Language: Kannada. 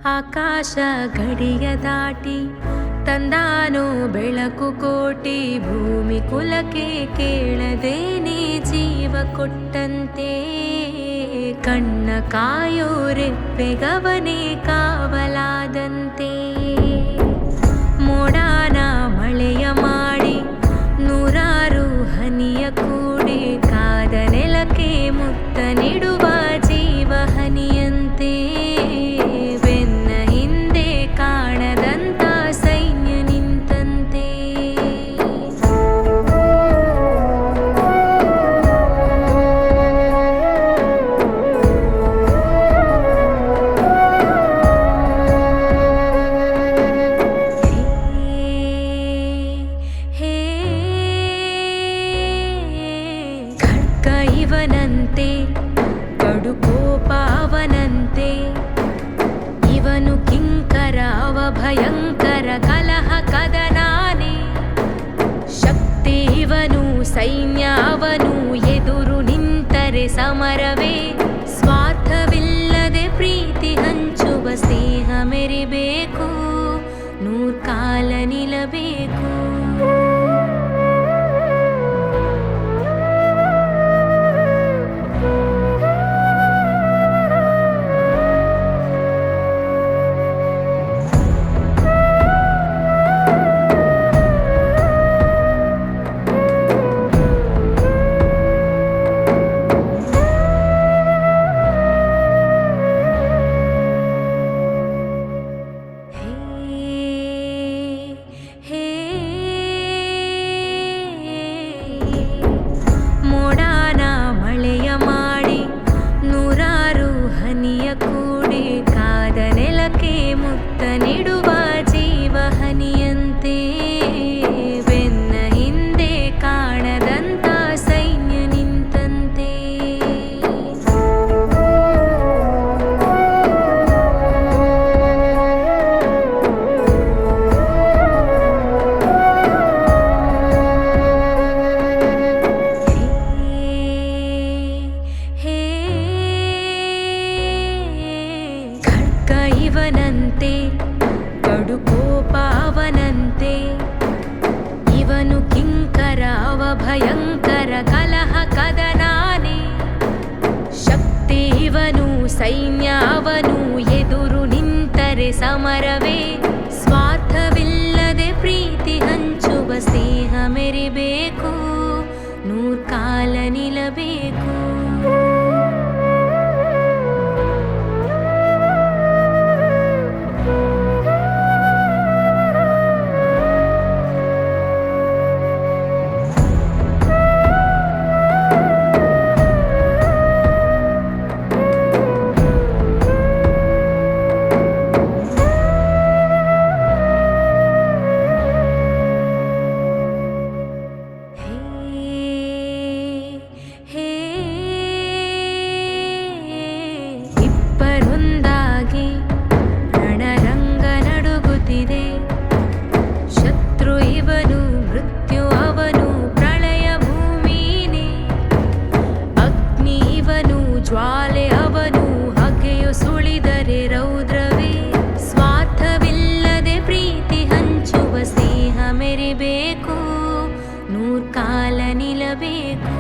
ಆಕಾಶ ಗಡಿಯ ದಾಟಿ ತಂದಾನೋ ಬೆಳಕು ಕೋಟಿ, ಭೂಮಿ ಕುಲಕ್ಕೆ ಕೇಳದೇನೆ ಜೀವ ಕೊಟ್ಟಂತೆ. ಕಣ್ಣ ಕಾಯೋ ರೆಪ್ಪೆಗವನೇ ಕಾವಲಾದಂತೆ. ಮೋಡಾನ ಮಳೆಯ ಮಾಡಿ ನೂರಾರು ಹನಿಯ ಕೂಡಿ, ಕಾದ ನೆಲಕ್ಕೆ ಮುತ್ತ ನೀಡುವ ಜೀವ ಹನಿಯಂತೆ. ಬೆನ್ನ ಹಿಂದೆ ಕಾಣದಂತ ಸೈನ್ಯ ನಿಂತಂತೆ. ಖಡ್ಗ ಇವನಂತೆ, ಕಡು ಕೋಪ ಅವನಂತೆ. ಇವನು ಕಿಂಕರ ಅವ ಭಯಂಕರ, ಕಲಹ ಕದನಾನೆ. ಶಕ್ತಿ ಇವನು, ಸೈನ್ಯ ಅವನು, ಎದುರು ನಿಂತರೆ ಸಮರವೇ. ಸ್ವಾರ್ಥವಿಲ್ಲದೆ ಪ್ರೀತಿ ಹಂಚುವ ಸ್ನೇಹ ಮೆರಿಬೇಕು, ನೂರ್ಕಾಲ ನಿಲ್ಲಬೇಕು. ಮೋಡಾನ ಮಳೆಯ ಮಾಡಿ ನೂರಾರು ಹನಿಯ ಕೂಡಿ, ಕಾದ ನೆಲಕ್ಕೆ ಮುತ್ತ ನೀಡುವ ಜೀವ ಹನಿಯಂತೆ. ಬೆನ್ನ ಹಿಂದೆ ಕಾಣದಂತ ಸೈನ್ಯ ನಿಂತಂತೆ. ಖಡ್ಗ ಇವನಂತೆ, ಕಡು ಕೋಪ ಅವನಂತೆ. ಇವನು ಕಿಂಕರ ಅವ ಭಯಂಕರ, ಕಲಹ ಕದನಾನೆ. ಶಕ್ತಿ ಇವನು, ಸೈನ್ಯ ಅವನು, ಎದುರು ನಿಂತರೆ ಸಮರವೇ. ಸ್ವಾರ್ಥವಿಲ್ಲದೆ ಪ್ರೀತಿ ಹಂಚುವ ಸ್ನೇಹ ಮೆರಿಬೇಕು, ನೂರ್ಕಾಲ ನಿಲ್ಲಬೇಕು. ಇಬ್ಬರೊಂದಾಗಿ ರಣರಂಗ ನಡುಗುತ್ತಿದೆ. ಶತ್ರು ಇವನು, ಮೃತ್ಯು ಅವನು, ಪ್ರಳಯ ಭೂಮಿನೇ. ಅಗ್ನಿ ಇವನು, ಜ್ವಾಲೆ ಅವನು, ಹಗೆಯು ಸುಳಿದರೆ ರೌದ್ರವೇ. ಸ್ವಾರ್ಥವಿಲ್ಲದೆ ಪ್ರೀತಿ ಹಂಚುವ ಸ್ನೇಹ ಮೆರಿಬೇಕು, ನೂರ್ಕಾಲ ನಿಲ್ಲಬೇಕು.